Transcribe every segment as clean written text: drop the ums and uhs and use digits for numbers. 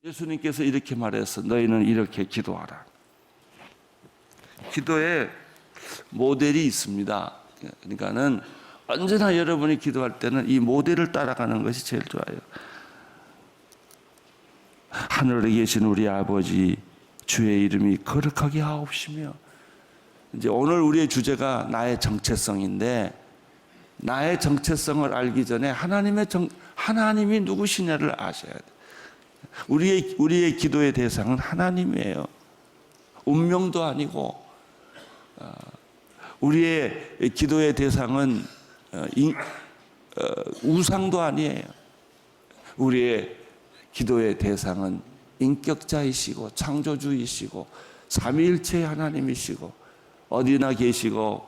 예수님께서 이렇게 말했어. 너희는 이렇게 기도하라. 기도에 모델이 있습니다. 그러니까는 언제나 여러분이 기도할 때는 이 모델을 따라가는 것이 제일 좋아요. 하늘에 계신 우리 아버지, 주의 이름이 거룩하게 하옵시며. 이제 오늘 우리의 주제가 나의 정체성인데, 나의 정체성을 알기 전에 하나님이 누구시냐를 아셔야 돼요. 우리의 기도의 대상은 하나님이에요. 운명도 아니고, 우리의 기도의 대상은 우상도 아니에요. 우리의 기도의 대상은 인격자이시고 창조주이시고 삼위일체의 하나님이시고 어디나 계시고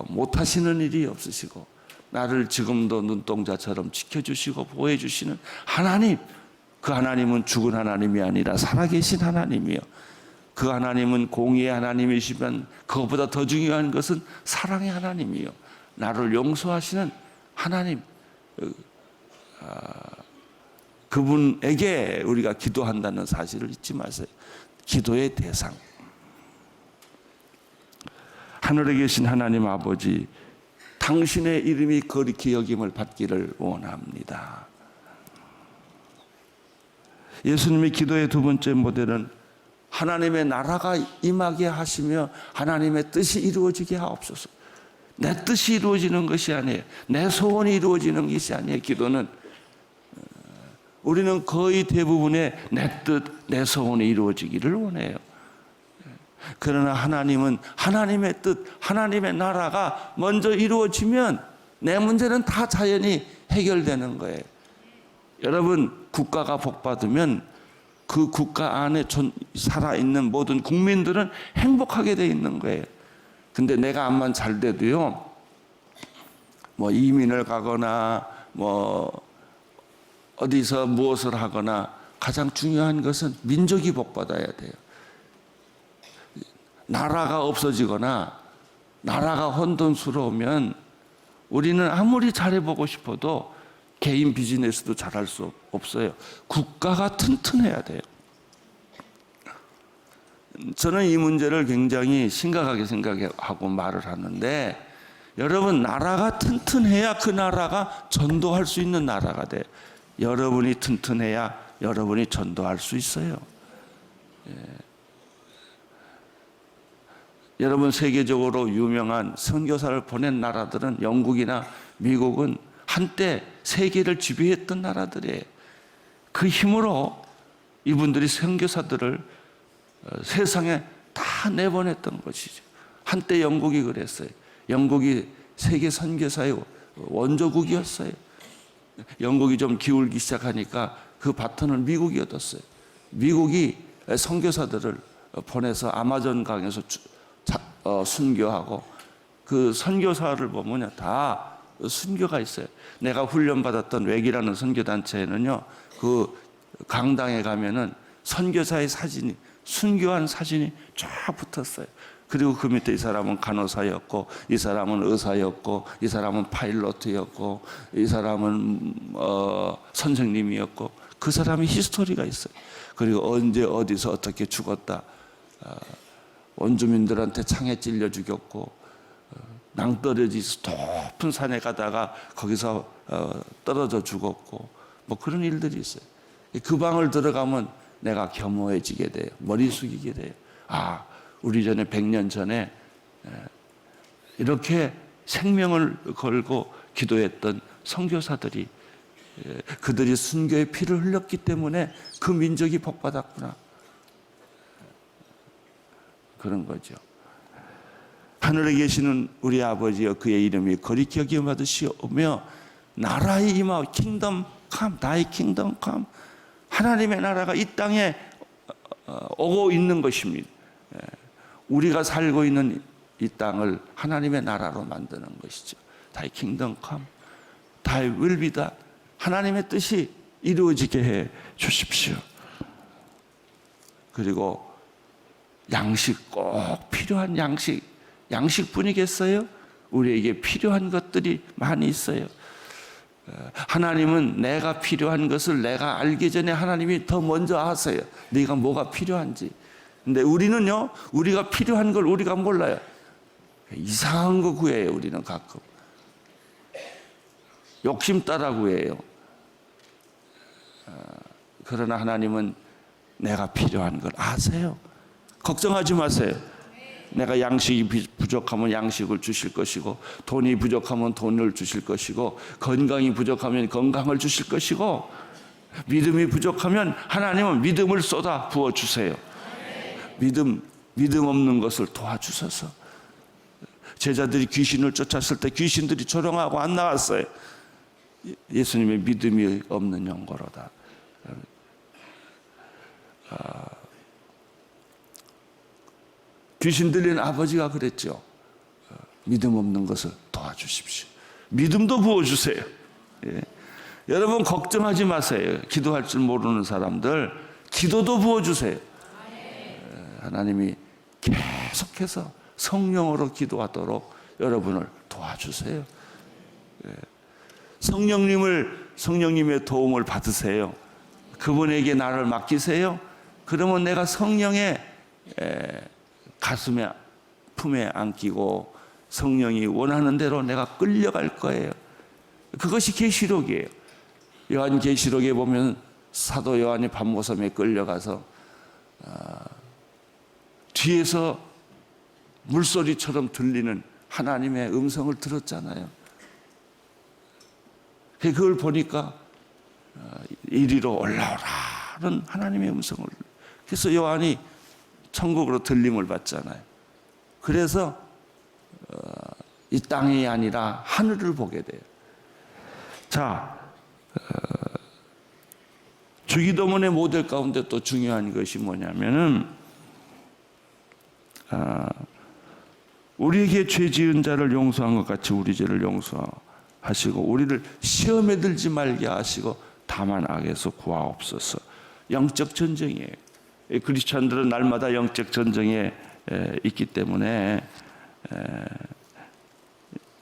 못하시는 일이 없으시고 나를 지금도 눈동자처럼 지켜주시고 보호해주시는 하나님. 그 하나님은 죽은 하나님이 아니라 살아계신 하나님이요. 그 하나님은 공의의 하나님이시면 그것보다 더 중요한 것은 사랑의 하나님이요. 나를 용서하시는 하나님. 그분에게 우리가 기도한다는 사실을 잊지 마세요. 기도의 대상. 하늘에 계신 하나님 아버지, 당신의 이름이 거룩히 여김을 받기를 원합니다. 예수님의 기도의 두 번째 모델은 하나님의 나라가 임하게 하시며 하나님의 뜻이 이루어지게 하옵소서. 내 뜻이 이루어지는 것이 아니에요. 내 소원이 이루어지는 것이 아니에요. 기도는 우리는 거의 대부분의 내 뜻, 내 소원이 이루어지기를 원해요. 그러나 하나님은 하나님의 뜻, 하나님의 나라가 먼저 이루어지면 내 문제는 다 자연히 해결되는 거예요. 여러분, 국가가 복받으면 그 국가 안에 살아있는 모든 국민들은 행복하게 돼 있는 거예요. 근데 내가 암만 잘 돼도요, 뭐 이민을 가거나 뭐 어디서 무엇을 하거나 가장 중요한 것은 민족이 복받아야 돼요. 나라가 없어지거나 나라가 혼돈스러우면 우리는 아무리 잘해보고 싶어도 개인 비즈니스도 잘할 수 없어요. 국가가 튼튼해야 돼요. 저는 이 문제를 굉장히 심각하게 생각하고 말을 하는데, 여러분, 나라가 튼튼해야 그 나라가 전도할 수 있는 나라가 돼요. 여러분이 튼튼해야 여러분이 전도할 수 있어요. 예. 여러분, 세계적으로 유명한 선교사를 보낸 나라들은 영국이나 미국은 한때 세계를 지배했던 나라들이에요. 그 힘으로 이분들이 선교사들을 세상에 다 내보냈던 것이죠. 한때 영국이 그랬어요. 영국이 세계 선교사의 원조국이었어요. 영국이 좀 기울기 시작하니까 그 바톤을 미국이 얻었어요. 미국이 선교사들을 보내서 아마존 강에서 순교하고, 그 선교사를 보면 다 순교가 있어요. 내가 훈련받았던 웩이라는 선교단체에는요, 그 강당에 가면은 선교사의 사진이, 순교한 사진이 쫙 붙었어요. 그리고 그 밑에 이 사람은 간호사였고, 이 사람은 의사였고, 이 사람은 파일럿이었고, 이 사람은 선생님이었고, 그 사람의 히스토리가 있어요. 그리고 언제 어디서 어떻게 죽었다, 원주민들한테 창에 찔려 죽였고, 낭떠러지 높은 산에 가다가 거기서 떨어져 죽었고, 뭐 그런 일들이 있어요. 그 방을 들어가면 내가 겸허해지게 돼요. 머리 숙이게 돼요. 아, 우리 전에 100년 전에 이렇게 생명을 걸고 기도했던 선교사들이, 그들이 순교의 피를 흘렸기 때문에 그 민족이 복받았구나. 그런 거죠. 하늘에 계시는 우리 아버지여, 그의 이름이 거룩히 여김 받으시오며 나라의 임하오. 킹덤 컴, 다이 킹덤 컴. 하나님의 나라가 이 땅에 오고 있는 것입니다. 우리가 살고 있는 이 땅을 하나님의 나라로 만드는 것이죠. 다이 킹덤 컴, 다이 will be done. 하나님의 뜻이 이루어지게 해 주십시오. 그리고 양식, 꼭 필요한 양식뿐이겠어요? 우리에게 필요한 것들이 많이 있어요. 하나님은 내가 필요한 것을 내가 알기 전에 하나님이 더 먼저 아세요. 네가 뭐가 필요한지. 근데 우리는요, 우리가 필요한 걸 우리가 몰라요. 이상한 거 구해요, 우리는 가끔. 욕심 따라 구해요. 그러나 하나님은 내가 필요한 걸 아세요. 걱정하지 마세요. 내가 양식이 부족하면 양식을 주실 것이고, 돈이 부족하면 돈을 주실 것이고, 건강이 부족하면 건강을 주실 것이고, 믿음이 부족하면 하나님은 믿음을 쏟아 부어 주세요. 믿음 없는 것을 도와주셔서. 제자들이 귀신을 쫓았을 때 귀신들이 조롱하고 안 나왔어요. 예수님의 믿음이 없는 영거로다. 귀신 들린 아버지가 그랬죠. 믿음 없는 것을 도와주십시오. 믿음도 부어주세요. 예. 여러분 걱정하지 마세요. 기도할 줄 모르는 사람들 기도도 부어주세요. 하나님이 계속해서 성령으로 기도하도록 여러분을 도와주세요. 예. 성령님의 도움을 받으세요. 그분에게 나를 맡기세요. 그러면 내가 성령의 가슴에 품에 안기고 성령이 원하는 대로 내가 끌려갈 거예요. 그것이 계시록이에요. 요한계시록에 보면 사도 요한이 밤모섬에 끌려가서 뒤에서 물소리처럼 들리는 하나님의 음성을 들었잖아요. 그걸 보니까 이리로 올라오라는 하나님의 음성을. 그래서 요한이 천국으로 들림을 받잖아요. 그래서 이 땅이 아니라 하늘을 보게 돼요. 자, 주기도문의 모델 가운데 또 중요한 것이 뭐냐면은 우리에게 죄 지은 자를 용서한 것 같이 우리 죄를 용서하시고 우리를 시험에 들지 말게 하시고 다만 악에서 구하옵소서. 영적 전쟁이에요. 크리스찬들은 날마다 영적 전쟁에 있기 때문에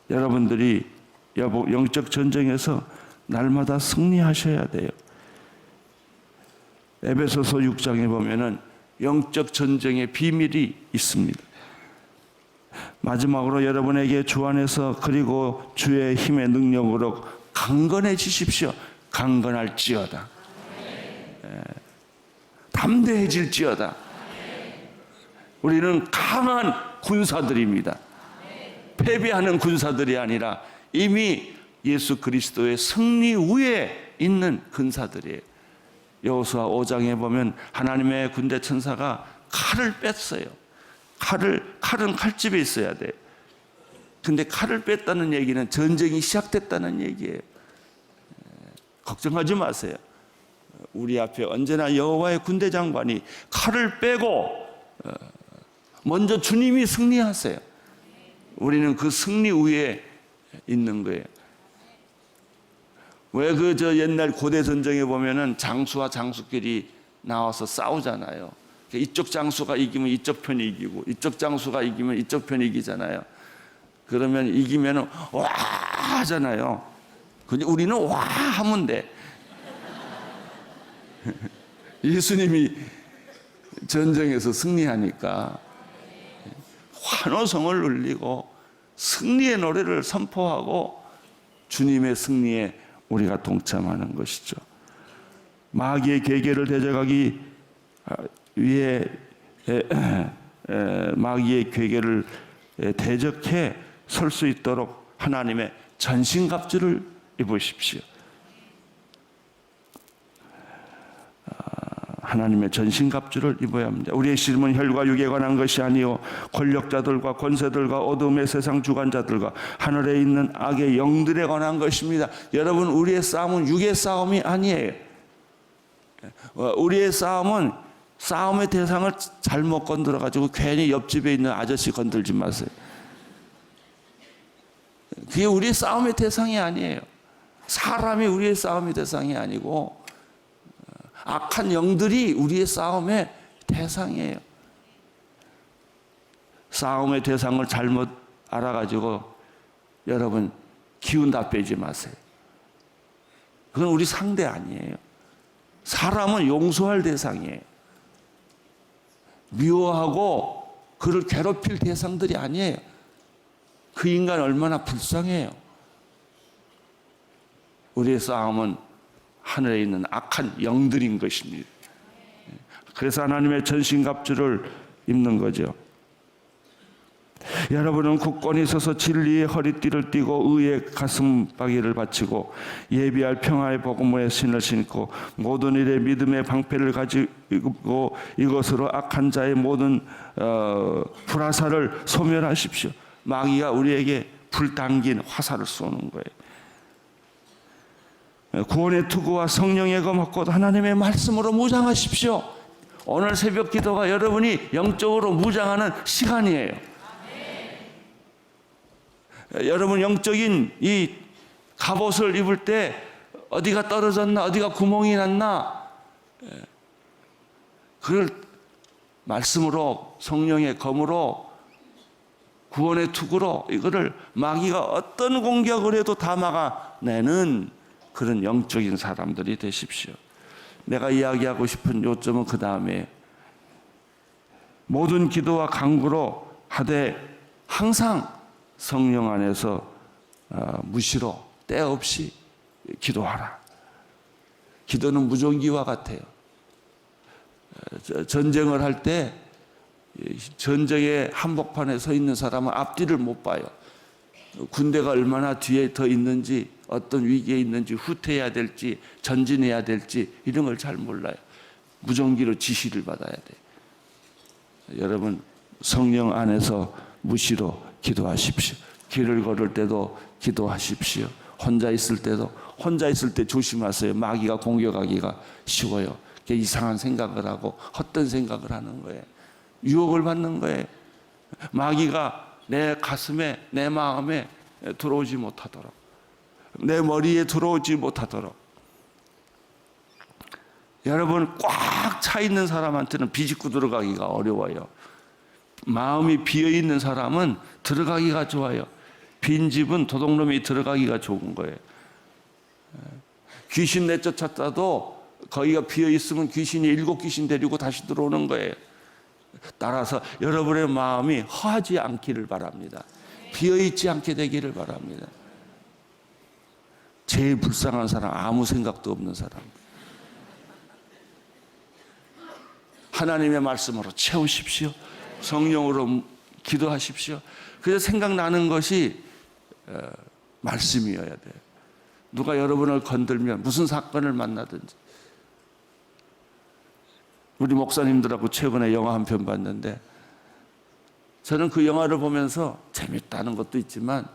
여러분들이 영적 전쟁에서 날마다 승리하셔야 돼요. 에베소서 6장에 보면은 영적 전쟁의 비밀이 있습니다. 마지막으로 여러분에게 주 안에서 그리고 주의 힘의 능력으로 강건해지십시오. 강건할지어다. 담대해질지어다. 우리는 강한 군사들입니다. 패배하는 군사들이 아니라 이미 예수 그리스도의 승리 위에 있는 군사들이에요. 여호수아 5장에 보면 하나님의 군대 천사가 칼을 뺐어요. 칼은 칼집에 있어야 돼. 근데 칼을 뺐다는 얘기는 전쟁이 시작됐다는 얘기예요. 걱정하지 마세요. 우리 앞에 언제나 여호와의 군대 장관이 칼을 빼고 먼저 주님이 승리하세요. 우리는 그 승리 위에 있는 거예요. 왜 옛날 고대 전쟁에 보면은 장수와 장수끼리 나와서 싸우잖아요. 이쪽 장수가 이기면 이쪽 편이 이기고 이쪽 장수가 이기면 이쪽 편이 이기잖아요. 그러면 이기면은 와 하잖아요. 근데 우리는 와 하면 돼. 예수님이 전쟁에서 승리하니까 환호성을 울리고 승리의 노래를 선포하고 주님의 승리에 우리가 동참하는 것이죠. 마귀의 계계를 대적하기 위해 마귀의 계계를 대적해 설 수 있도록 하나님의 전신갑주를 입으십시오. 하나님의 전신갑주를 입어야 합니다. 우리의 씨름은 혈과 육에 관한 것이 아니요 권력자들과 권세들과 어둠의 세상 주관자들과 하늘에 있는 악의 영들에 관한 것입니다. 여러분, 우리의 싸움은 육의 싸움이 아니에요. 우리의 싸움은 싸움의 대상을 잘못 건드려가지고 괜히 옆집에 있는 아저씨 건들지 마세요. 그게 우리의 싸움의 대상이 아니에요. 사람이 우리의 싸움의 대상이 아니고 악한 영들이 우리의 싸움의 대상이에요. 싸움의 대상을 잘못 알아가지고 여러분 기운 다 빼지 마세요. 그건 우리 상대 아니에요. 사람은 용서할 대상이에요. 미워하고 그를 괴롭힐 대상들이 아니에요. 그 인간 얼마나 불쌍해요. 우리의 싸움은 하늘에 있는 악한 영들인 것입니다. 그래서 하나님의 전신갑주를 입는 거죠. 여러분은 굳건히 서서 진리의 허리띠를 띠고 의의 가슴바귀를 바치고 예비할 평화의 복음의 신을 신고 모든 일에 믿음의 방패를 가지고 이것으로 악한 자의 모든 불화살을 소멸하십시오. 마귀가 우리에게 불당긴 화살을 쏘는 거예요. 구원의 투구와 성령의 검 얻고 하나님의 말씀으로 무장하십시오. 오늘 새벽 기도가 여러분이 영적으로 무장하는 시간이에요. 여러분 영적인 이 갑옷을 입을 때 어디가 떨어졌나, 어디가 구멍이 났나, 그걸 말씀으로, 성령의 검으로, 구원의 투구로 이거를 마귀가 어떤 공격을 해도 다 막아내는 그런 영적인 사람들이 되십시오. 내가 이야기하고 싶은 요점은 그 다음에 모든 기도와 간구로 하되 항상 성령 안에서 무시로 때 없이 기도하라. 기도는 무전기와 같아요. 전쟁을 할 때 전쟁의 한복판에 서 있는 사람은 앞뒤를 못 봐요. 군대가 얼마나 뒤에 더 있는지, 어떤 위기에 있는지, 후퇴해야 될지, 전진해야 될지 이런 걸 잘 몰라요. 무전기로 지시를 받아야 돼요. 여러분 성령 안에서 무시로 기도하십시오. 길을 걸을 때도 기도하십시오. 혼자 있을 때 조심하세요. 마귀가 공격하기가 쉬워요. 이상한 생각을 하고 헛된 생각을 하는 거예요. 유혹을 받는 거예요. 마귀가 내 가슴에, 내 마음에 들어오지 못하도록, 내 머리에 들어오지 못하도록. 여러분 꽉 차 있는 사람한테는 비집고 들어가기가 어려워요. 마음이 비어있는 사람은 들어가기가 좋아요. 빈집은 도둑놈이 들어가기가 좋은 거예요. 귀신 내쫓았다도 거기가 비어있으면 귀신이 7귀신 데리고 다시 들어오는 거예요. 따라서 여러분의 마음이 허하지 않기를 바랍니다. 비어있지 않게 되기를 바랍니다. 제일 불쌍한 사람, 아무 생각도 없는 사람. 하나님의 말씀으로 채우십시오. 성령으로 기도하십시오. 그래서 생각나는 것이 말씀이어야 돼요. 누가 여러분을 건들면, 무슨 사건을 만나든지. 우리 목사님들하고 최근에 영화 한 편 봤는데 저는 그 영화를 보면서 재밌다는 것도 있지만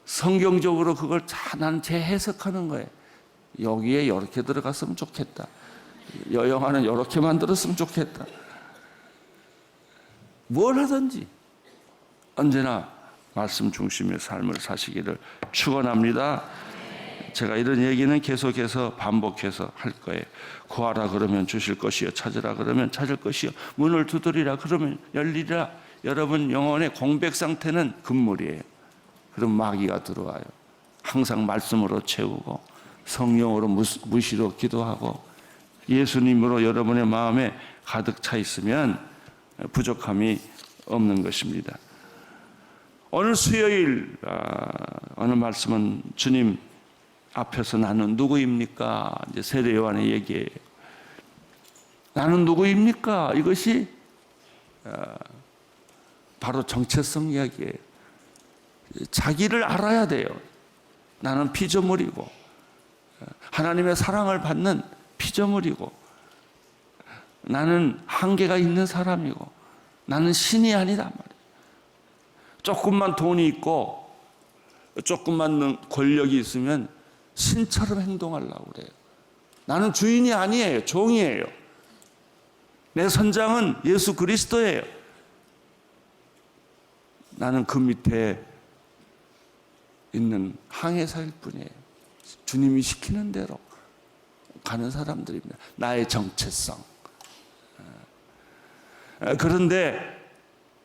성경적으로 그걸 난 재해석하는 거예요. 여기에 이렇게 들어갔으면 좋겠다. 이 영화는 이렇게 만들었으면 좋겠다. 뭘 하든지 언제나 말씀 중심의 삶을 사시기를 축원합니다. 제가 이런 얘기는 계속해서 반복해서 할 거예요. 구하라 그러면 주실 것이요, 찾으라 그러면 찾을 것이요, 문을 두드리라 그러면 열리리라. 여러분 영혼의 공백 상태는 금물이에요. 그럼 마귀가 들어와요. 항상 말씀으로 채우고 성령으로 무시로 기도하고 예수님으로 여러분의 마음에 가득 차 있으면 부족함이 없는 것입니다. 오늘 수요일 어느 말씀은 주님 앞에서 나는 누구입니까? 이제 세례 요한의 얘기예요. 나는 누구입니까? 이것이 바로 정체성 이야기예요. 자기를 알아야 돼요. 나는 피조물이고 하나님의 사랑을 받는 피조물이고 나는 한계가 있는 사람이고 나는 신이 아니다 말이에요. 조금만 돈이 있고 조금만 권력이 있으면 신처럼 행동하려고 그래요. 나는 주인이 아니에요. 종이에요. 내 선장은 예수 그리스도예요. 나는 그 밑에 있는 항해사일 뿐이에요. 주님이 시키는 대로 가는 사람들입니다. 나의 정체성. 그런데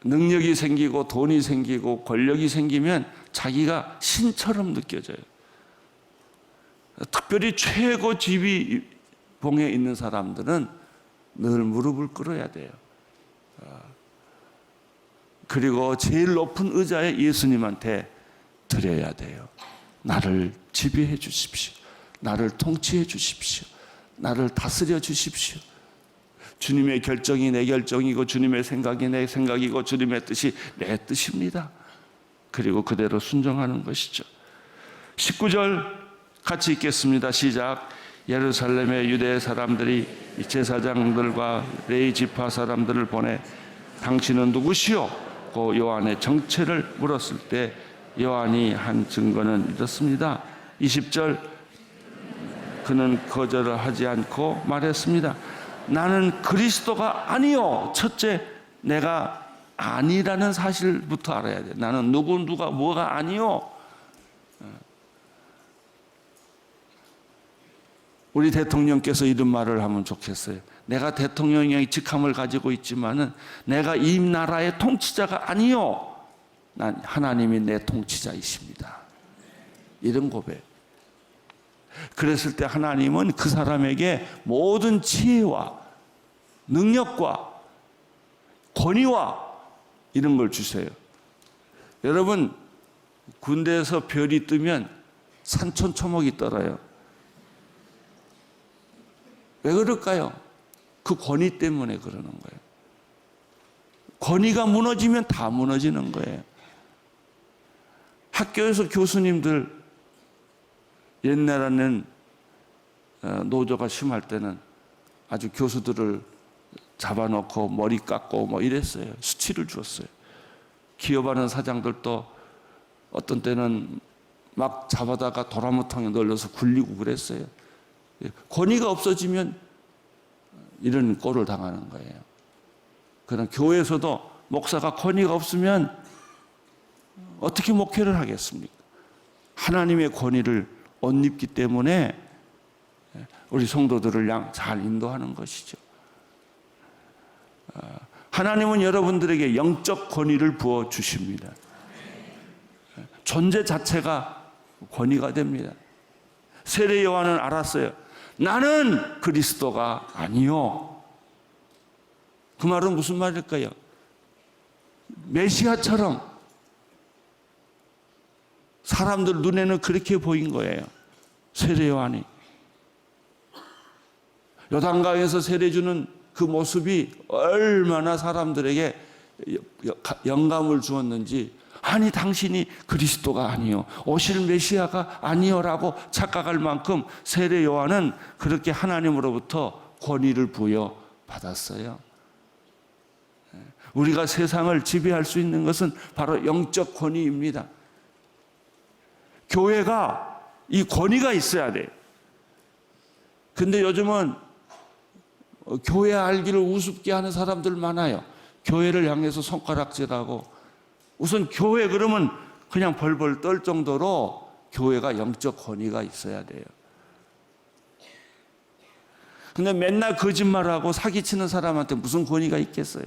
능력이 생기고 돈이 생기고 권력이 생기면 자기가 신처럼 느껴져요. 특별히 최고 지휘봉에 있는 사람들은 늘 무릎을 꿇어야 돼요. 그리고 제일 높은 의자에 예수님한테 드려야 돼요. 나를 지배해 주십시오. 나를 통치해 주십시오. 나를 다스려 주십시오. 주님의 결정이 내 결정이고 주님의 생각이 내 생각이고 주님의 뜻이 내 뜻입니다. 그리고 그대로 순종하는 것이죠. 19절 같이 읽겠습니다. 시작. 예루살렘의 유대 사람들이 제사장들과 레위 지파 사람들을 보내 당신은 누구시오? 고 요한의 정체를 물었을 때 요한이 한 증거는 이렇습니다. 20절 그는 거절을 하지 않고 말했습니다. 나는 그리스도가 아니요. 첫째, 내가 아니라는 사실부터 알아야 돼. 나는 누가 뭐가 아니요. 우리 대통령께서 이런 말을 하면 좋겠어요. 내가 대통령의 직함을 가지고 있지만은 내가 이 나라의 통치자가 아니요. 난 하나님이 내 통치자이십니다. 이런 고백. 그랬을 때 하나님은 그 사람에게 모든 지혜와 능력과 권위와 이런 걸 주세요. 여러분, 군대에서 별이 뜨면 산천초목이 떨어요. 왜 그럴까요? 그 권위 때문에 그러는 거예요. 권위가 무너지면 다 무너지는 거예요. 학교에서 교수님들 옛날에는 노조가 심할 때는 아주 교수들을 잡아놓고 머리 깎고 뭐 이랬어요. 수치를 주었어요. 기업하는 사장들도 어떤 때는 막 잡아다가 도라무통에 넣어서 굴리고 그랬어요. 권위가 없어지면 이런 꼴을 당하는 거예요. 그러나 교회에서도 목사가 권위가 없으면 어떻게 목회를 하겠습니까? 하나님의 권위를 옷 입기 때문에 우리 성도들을 잘 인도하는 것이죠. 하나님은 여러분들에게 영적 권위를 부어 주십니다. 존재 자체가 권위가 됩니다. 세례 요한은 알았어요. 나는 그리스도가 아니요. 그 말은 무슨 말일까요? 메시아처럼 사람들 눈에는 그렇게 보인 거예요. 세례 요한이. 요단강에서 세례 주는 그 모습이 얼마나 사람들에게 영감을 주었는지, 아니 당신이 그리스도가 아니요, 오실 메시아가 아니요라고 착각할 만큼 세례 요한은 그렇게 하나님으로부터 권위를 부여받았어요. 우리가 세상을 지배할 수 있는 것은 바로 영적 권위입니다. 교회가 이 권위가 있어야 돼요. 근데 요즘은 교회 알기를 우습게 하는 사람들 많아요. 교회를 향해서 손가락질하고, 우선 교회 그러면 그냥 벌벌 떨 정도로 교회가 영적 권위가 있어야 돼요. 근데 맨날 거짓말하고 사기치는 사람한테 무슨 권위가 있겠어요?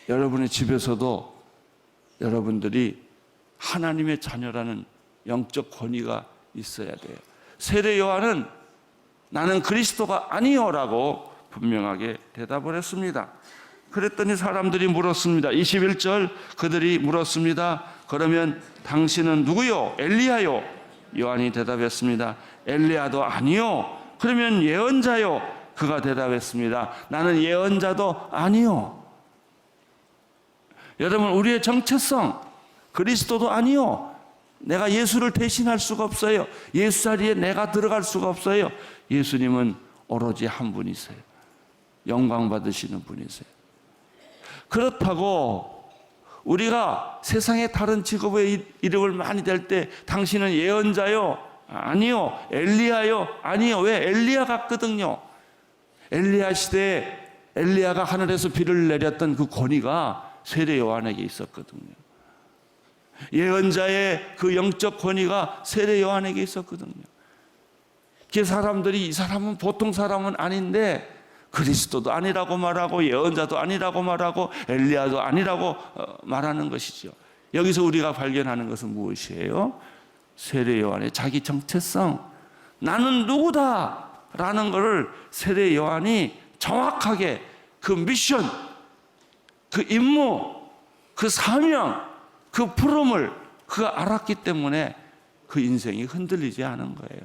여러분의 집에서도 여러분들이 하나님의 자녀라는 영적 권위가 있어야 돼요. 세례 요한은 나는 그리스도가 아니요라고 분명하게 대답을 했습니다. 그랬더니 사람들이 물었습니다. 21절 그들이 물었습니다. 그러면 당신은 누구요? 엘리야요? 요한이 대답했습니다. 엘리야도 아니요. 그러면 예언자요? 그가 대답했습니다. 나는 예언자도 아니요. 여러분, 우리의 정체성, 그리스도도 아니요. 내가 예수를 대신할 수가 없어요. 예수 자리에 내가 들어갈 수가 없어요. 예수님은 오로지 한 분이세요. 영광 받으시는 분이세요. 그렇다고 우리가 세상의 다른 직업의 이름을 많이 댈 때 당신은 예언자요? 아니요. 엘리야요? 아니요. 왜? 엘리야 같거든요. 엘리야 시대에 엘리야가 하늘에서 비를 내렸던 그 권위가 세례 요한에게 있었거든요. 예언자의 그 영적 권위가 세례 요한에게 있었거든요. 그 사람들이 이 사람은 보통 사람은 아닌데 그리스도도 아니라고 말하고 예언자도 아니라고 말하고 엘리야도 아니라고 말하는 것이죠. 여기서 우리가 발견하는 것은 무엇이에요? 세례 요한의 자기 정체성, 나는 누구다 라는 것을 세례 요한이 정확하게 그 미션, 그 임무, 그 사명, 그 부름을 그가 알았기 때문에 그 인생이 흔들리지 않은 거예요.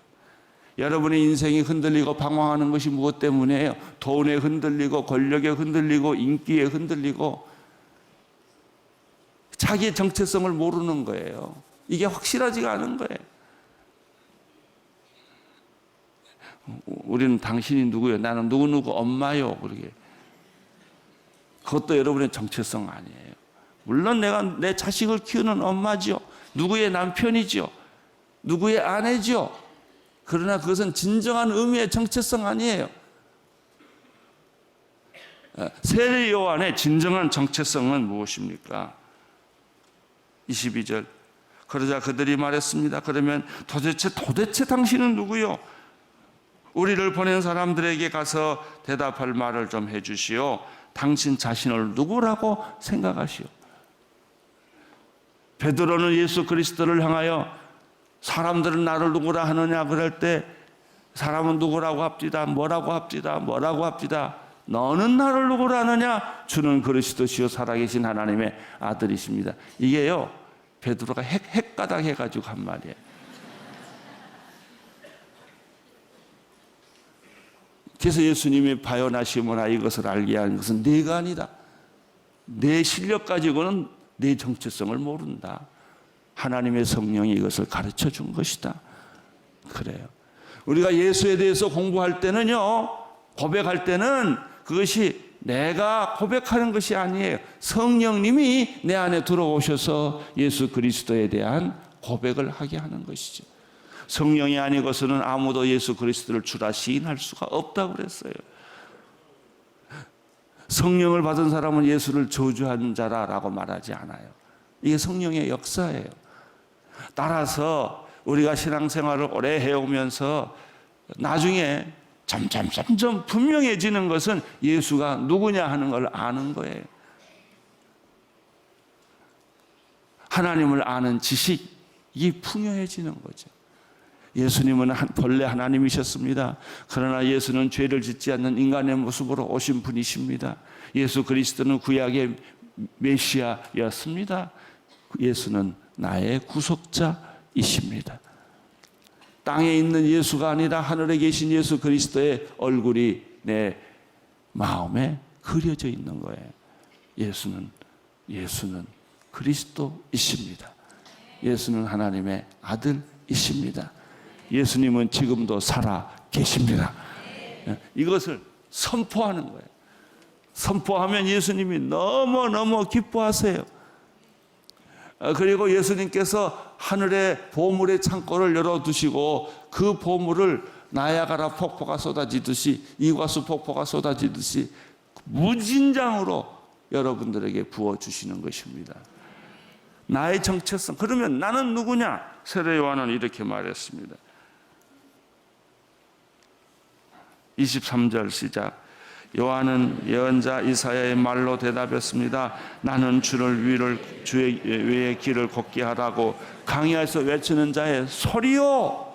여러분의 인생이 흔들리고 방황하는 것이 무엇 때문이에요? 돈에 흔들리고 권력에 흔들리고 인기에 흔들리고 자기의 정체성을 모르는 거예요. 이게 확실하지가 않은 거예요. 우리는 당신이 누구예요? 나는 누구누구 엄마요. 그러게. 그것도 여러분의 정체성 아니에요. 물론 내가 내 자식을 키우는 엄마죠. 누구의 남편이죠. 누구의 아내죠. 그러나 그것은 진정한 의미의 정체성 아니에요. 세례 요한의 진정한 정체성은 무엇입니까? 22절. 그러자 그들이 말했습니다. 그러면 도대체 당신은 누구요? 우리를 보낸 사람들에게 가서 대답할 말을 좀 해주시오. 당신 자신을 누구라고 생각하시오? 베드로는 예수 그리스도를 향하여 사람들은 나를 누구라 하느냐 그럴 때 사람은 누구라고 합디다. 뭐라고 합디다. 너는 나를 누구라 하느냐? 주는 그리스도시요 살아계신 하나님의 아들이십니다. 이게요 베드로가 핵가닥 해가지고 한 말이에요. 그래서 예수님이 바요나시모나 이것을 알게 하는 것은 네가 아니다. 내 실력 가지고는 내 정체성을 모른다. 하나님의 성령이 이것을 가르쳐 준 것이다. 그래요. 우리가 예수에 대해서 공부할 때는요, 고백할 때는 그것이 내가 고백하는 것이 아니에요. 성령님이 내 안에 들어오셔서 예수 그리스도에 대한 고백을 하게 하는 것이죠. 성령이 아니고서는 아무도 예수 그리스도를 주라 시인할 수가 없다고 그랬어요. 성령을 받은 사람은 예수를 저주한 자라라고 말하지 않아요. 이게 성령의 역사예요. 따라서 우리가 신앙생활을 오래 해오면서 나중에 점점 분명해지는 것은 예수가 누구냐 하는 걸 아는 거예요. 하나님을 아는 지식이 풍요해지는 거죠. 예수님은 본래 하나님이셨습니다. 그러나 예수는 죄를 짓지 않는 인간의 모습으로 오신 분이십니다. 예수 그리스도는 구약의 메시아였습니다. 예수는 나의 구속자이십니다. 땅에 있는 예수가 아니라 하늘에 계신 예수 그리스도의 얼굴이 내 마음에 그려져 있는 거예요. 예수는 그리스도이십니다. 예수는 하나님의 아들이십니다. 예수님은 지금도 살아 계십니다. 이것을 선포하는 거예요. 선포하면 예수님이 너무너무 기뻐하세요. 그리고 예수님께서 하늘의 보물의 창고를 열어두시고 그 보물을 나야가라 폭포가 쏟아지듯이 이과수 폭포가 쏟아지듯이 무진장으로 여러분들에게 부어주시는 것입니다. 나의 정체성. 그러면 나는 누구냐? 세례 요한은 이렇게 말했습니다. 23절 시작. 요한은 예언자 이사야의 말로 대답했습니다. 나는 주의 외의 길을 걷게 하라고 강야에서 외치는 자의 소리요.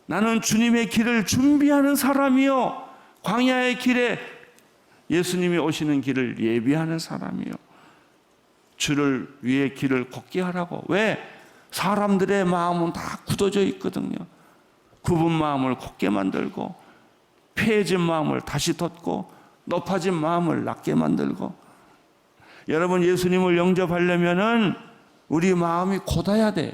나는 주님의 길을 준비하는 사람이요. 광야의 길에 예수님이 오시는 길을 예비하는 사람이요. 주를 위해 길을 걷게 하라고. 왜? 사람들의 마음은 다 굳어져 있거든요. 굽은 마음을 곱게 만들고 폐해진 마음을 다시 돋고 높아진 마음을 낮게 만들고. 여러분, 예수님을 영접하려면은 우리 마음이 곧아야 돼요.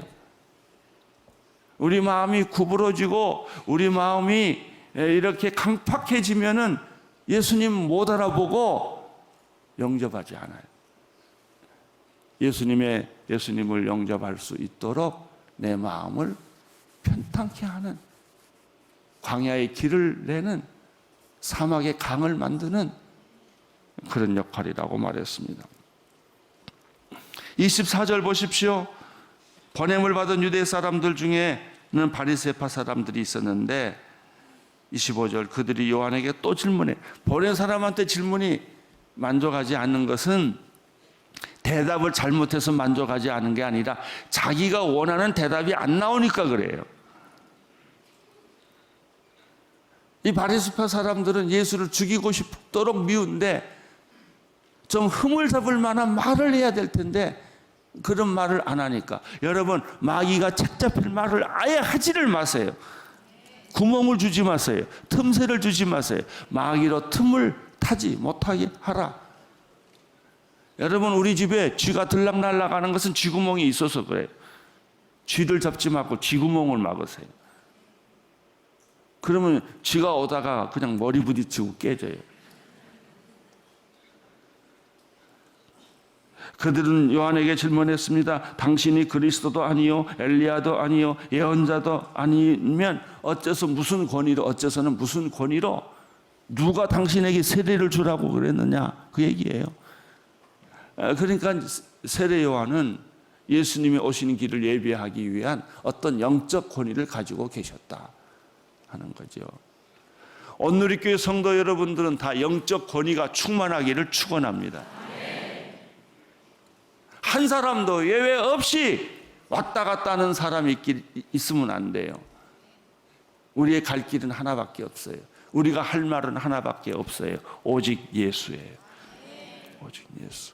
우리 마음이 구부러지고 우리 마음이 이렇게 강팍해지면은 예수님 못 알아보고 영접하지 않아요. 예수님을 영접할 수 있도록 내 마음을 편탄케 하는, 광야의 길을 내는, 사막의 강을 만드는 그런 역할이라고 말했습니다. 24절 보십시오. 보냄을 받은 유대 사람들 중에는 바리새파 사람들이 있었는데 25절 그들이 요한에게 또 질문해. 보낸 사람한테 질문이 만족하지 않는 것은 대답을 잘못해서 만족하지 않은 게 아니라 자기가 원하는 대답이 안 나오니까 그래요. 이 바리새파 사람들은 예수를 죽이고 싶도록 미운데 좀 흠을 잡을 만한 말을 해야 될 텐데 그런 말을 안 하니까, 여러분, 마귀가 책 잡힐 말을 아예 하지를 마세요. 구멍을 주지 마세요. 틈새를 주지 마세요. 마귀로 틈을 타지 못하게 하라. 여러분, 우리 집에 쥐가 들락날락 하는 것은 쥐구멍이 있어서 그래요. 쥐를 잡지 말고 쥐구멍을 막으세요. 그러면 쥐가 오다가 그냥 머리 부딪히고 깨져요. 그들은 요한에게 질문했습니다. 당신이 그리스도도 아니요 엘리야도 아니요 예언자도 아니면 어째서 무슨 권위로, 어째서는 무슨 권위로 누가 당신에게 세례를 주라고 그랬느냐, 그 얘기예요. 그러니까 세례 요한은 예수님이 오시는 길을 예비하기 위한 어떤 영적 권위를 가지고 계셨다 하는 거죠. 온누리교회 성도 여러분들은 다 영적 권위가 충만하기를 축원합니다. 한 사람도 예외 없이 왔다 갔다 하는 사람이 있으면 안 돼요. 우리의 갈 길은 하나밖에 없어요. 우리가 할 말은 하나밖에 없어요. 오직 예수예요. 오직 예수.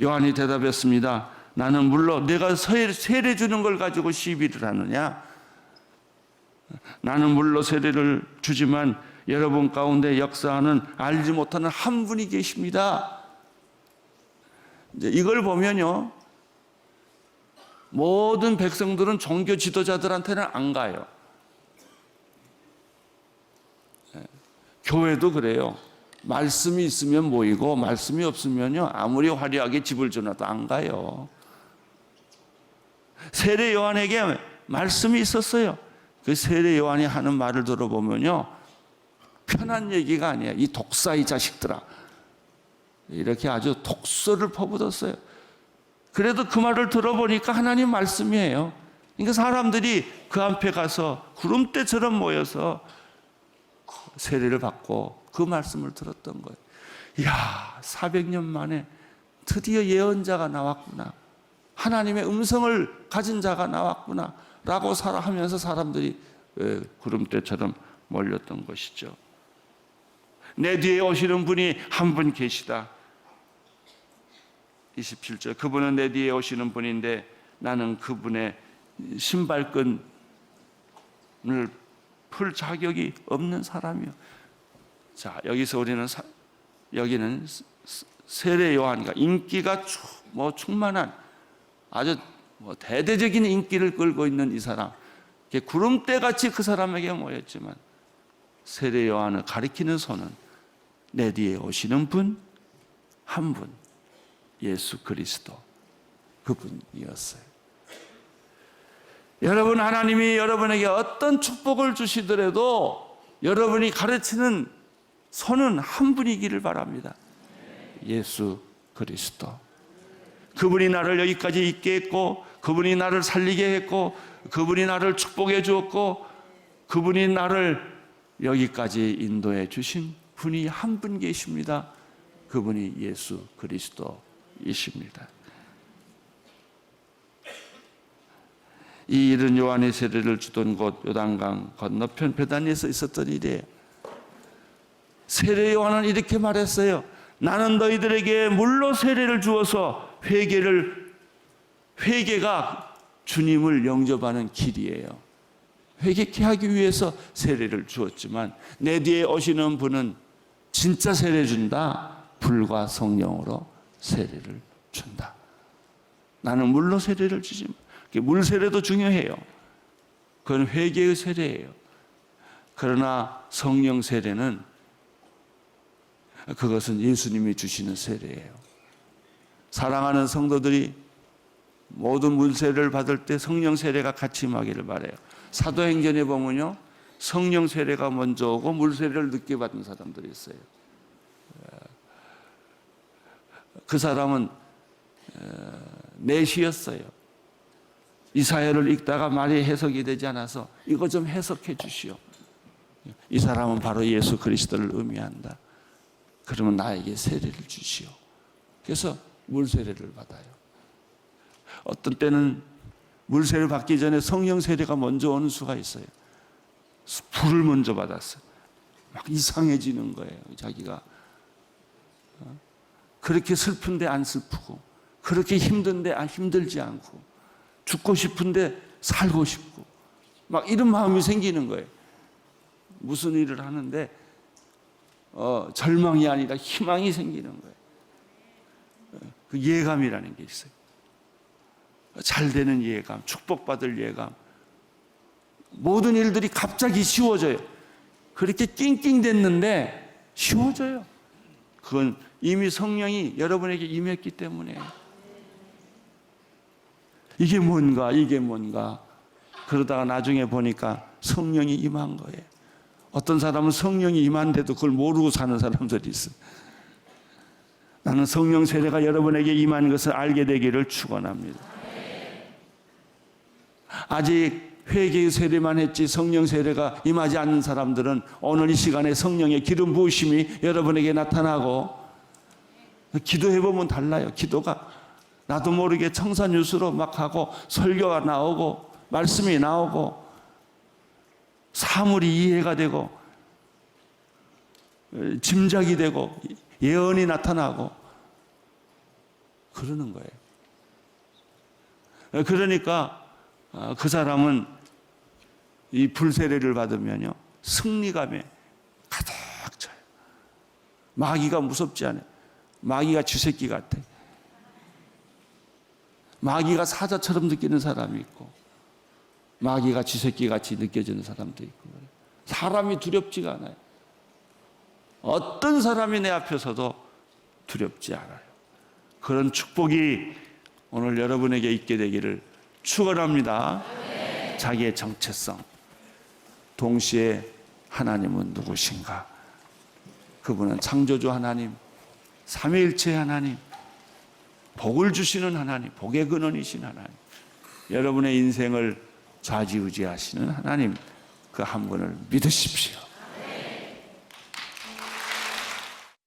요한이 대답했습니다. 나는 물론 내가 세례 주는 걸 가지고 시비를 하느냐? 나는 물론 세례를 주지만 여러분 가운데 역사하는 알지 못하는 한 분이 계십니다. 이제 이걸 보면요, 모든 백성들은 종교 지도자들한테는 안 가요. 교회도 그래요. 말씀이 있으면 모이고 말씀이 없으면요, 아무리 화려하게 집을 줘놔도 안 가요. 세례 요한에게 말씀이 있었어요. 그 세례 요한이 하는 말을 들어보면요, 편한 얘기가 아니에요. 이 독사 이 자식들아, 이렇게 아주 독서를 퍼붓었어요. 그래도 그 말을 들어보니까 하나님 말씀이에요. 그러니까 사람들이 그 앞에 가서 구름대처럼 모여서 세례를 받고 그 말씀을 들었던 거예요. 이야, 400년 만에 드디어 예언자가 나왔구나, 하나님의 음성을 가진 자가 나왔구나 라고 하면서 사람들이 구름대처럼 몰렸던 것이죠. 내 뒤에 오시는 분이 한 분 계시다. 27절, 그분은 내 뒤에 오시는 분인데 나는 그분의 신발끈을 풀 자격이 없는 사람이요. 자, 여기서 여기는 세례 요한이가 인기가 충만한 아주 대대적인 인기를 끌고 있는 이 사람, 구름대같이 그 사람에게 모였지만 세례 요한을 가리키는 손은 내 뒤에 오시는 분, 한 분, 예수 그리스도, 그분이었어요. 여러분, 하나님이 여러분에게 어떤 축복을 주시더라도 여러분이 가르치는 손은 한 분이기를 바랍니다. 예수 그리스도. 그분이 나를 여기까지 있게 했고, 그분이 나를 살리게 했고, 그분이 나를 축복해 주었고, 그분이 나를 여기까지 인도해 주신 분이 한 분 계십니다. 그분이 예수 그리스도이십니다. 이 일은 요한의 세례를 주던 곳 요단강 건너편 베다니에서 있었던 일이에요. 세례 요한은 이렇게 말했어요. 나는 너희들에게 물로 세례를 주어서 회개가 주님을 영접하는 길이에요. 회개케 하기 위해서 세례를 주었지만 내 뒤에 오시는 분은 진짜 세례 준다. 불과 성령으로 세례를 준다. 나는 물로 세례를 주지만, 물 세례도 중요해요. 그건 회개의 세례예요. 그러나 성령 세례는, 그것은 예수님이 주시는 세례예요. 사랑하는 성도들이 모든 물 세례를 받을 때 성령 세례가 같이 임하기를 바라요. 사도행전에 보면요, 성령 세례가 먼저 오고 물 세례를 늦게 받은 사람들이 있어요. 그 사람은 내시였어요. 이사야를 읽다가 말이 해석이 되지 않아서 이거 좀 해석해 주시오. 이 사람은 바로 예수 그리스도를 의미한다. 그러면 나에게 세례를 주시오. 그래서 물세례를 받아요. 어떤 때는 물세례를 받기 전에 성령 세례가 먼저 오는 수가 있어요. 불을 먼저 받았어요. 막 이상해지는 거예요, 자기가. 그렇게 슬픈데 안 슬프고, 그렇게 힘든데 안 힘들지 않고, 죽고 싶은데 살고 싶고, 막 이런 마음이 생기는 거예요. 무슨 일을 하는데 절망이 아니라 희망이 생기는 거예요. 그 예감이라는 게 있어요. 잘 되는 예감, 축복받을 예감. 모든 일들이 갑자기 쉬워져요. 그렇게 낑낑댔는데 쉬워져요. 그건 이미 성령이 여러분에게 임했기 때문에. 이게 뭔가, 이게 뭔가. 그러다가 나중에 보니까 성령이 임한 거예요. 어떤 사람은 성령이 임한데도 그걸 모르고 사는 사람들이 있어요. 나는 성령 세례가 여러분에게 임한 것을 알게 되기를 축원합니다. 아직 회개의 세례만 했지 성령 세례가 임하지 않는 사람들은 오늘 이 시간에 성령의 기름 부으심이 여러분에게 나타나고, 기도해보면 달라요. 기도가 나도 모르게 청산유수로 막 하고 설교가 나오고 말씀이 나오고 사물이 이해가 되고 짐작이 되고 예언이 나타나고 그러는 거예요. 그러니까 그 사람은 이 불세례를 받으면요 승리감에 가득 차요. 마귀가 무섭지 않아요. 마귀가 쥐새끼 같아. 마귀가 사자처럼 느끼는 사람이 있고 마귀가 쥐새끼 같이 느껴지는 사람도 있고, 사람이 두렵지가 않아요. 어떤 사람이 내 앞에 서도 두렵지 않아요. 그런 축복이 오늘 여러분에게 있게 되기를 축원합니다. 자기의 정체성, 동시에 하나님은 누구신가? 그분은 창조주 하나님, 삼위일체 하나님, 복을 주시는 하나님, 복의 근원이신 하나님, 여러분의 인생을 좌지우지하시는 하나님, 그 한 분을 믿으십시오.